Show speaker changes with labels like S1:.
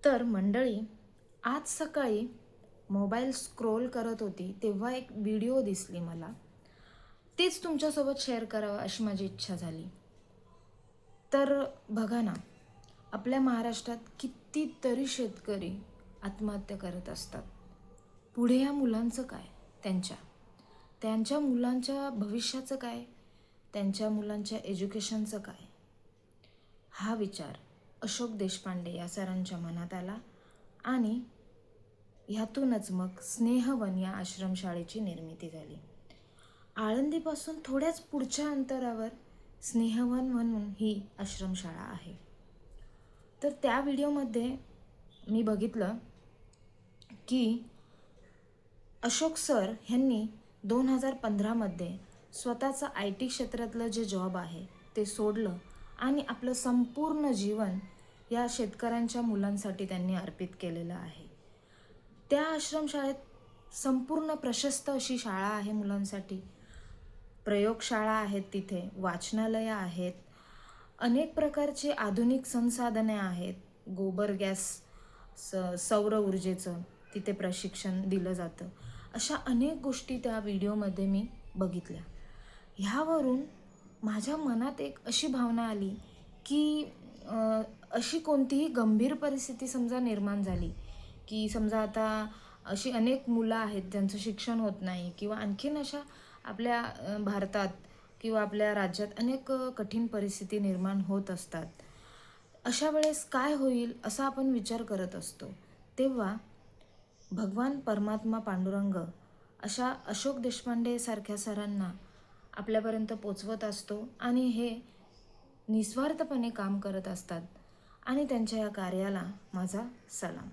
S1: तर मंडळी, आज सकाळी मोबाईल स्क्रोल करत होती तेव्हा एक व्हिडिओ दिसली मला. तीच तुमच्यासोबत शेअर करावं अशी माझी इच्छा झाली. तर बघा ना, आपल्या महाराष्ट्रात कितीतरी शेतकरी आत्महत्या करत असतात. पुढे या मुलांचं काय? त्यांच्या मुलांच्या भविष्याचं काय? त्यांच्या मुलांच्या एज्युकेशनचं काय? हा विचार अशोक देशपांडे या सरांच्या मनात आला आणि ह्यातूनच मग स्नेहवन या आश्रमशाळेची निर्मिती झाली. आळंदीपासून थोड्याच पुढच्या अंतरावर स्नेहवन म्हणून ही आश्रमशाळा आहे. तर त्या व्हिडिओमध्ये मी बघितलं की अशोक सर ह्यांनी 2015मध्ये स्वतःचं IT क्षेत्रातलं जे जॉब आहे ते सोडलं आणि आपलं संपूर्ण जीवन या शेतकऱ्यांच्या मुलांसाठी त्यांनी अर्पित केलेलं आहे. त्या आश्रमशाळेत संपूर्ण प्रशस्त अशी शाळा आहे मुलांसाठी. प्रयोगशाळा आहेत, तिथे वाचनालयं आहेत, अनेक प्रकारची आधुनिक संसाधने आहेत. गोबर गॅस, सौर ऊर्जेचं तिथे प्रशिक्षण दिलं जातं. अशा अनेक गोष्टी त्या व्हिडिओमध्ये मी बघितल्या. ह्यावरून माझ्या मनात एक अशी भावना आली की अशी कोणतीही गंभीर परिस्थिती समजा निर्माण झाली की समजा आता अशी अनेक मुलं आहेत ज्यांचं शिक्षण होत नाही किंवा आणखीन अशा आपल्या भारतात किंवा आपल्या राज्यात अनेक कठीण परिस्थिती निर्माण होत असतात. अशा वेळेस काय होईल असा आपण विचार करत असतो. तेव्हा भगवान परमात्मा पांडुरंग अशा अशोक देशपांडे सारख्या सरांना आपल्यापर्यंत पोचवत असतो आणि हे निस्वार्थपणे काम करत असतात आणि त्यांच्या या कार्याला माझा सलाम.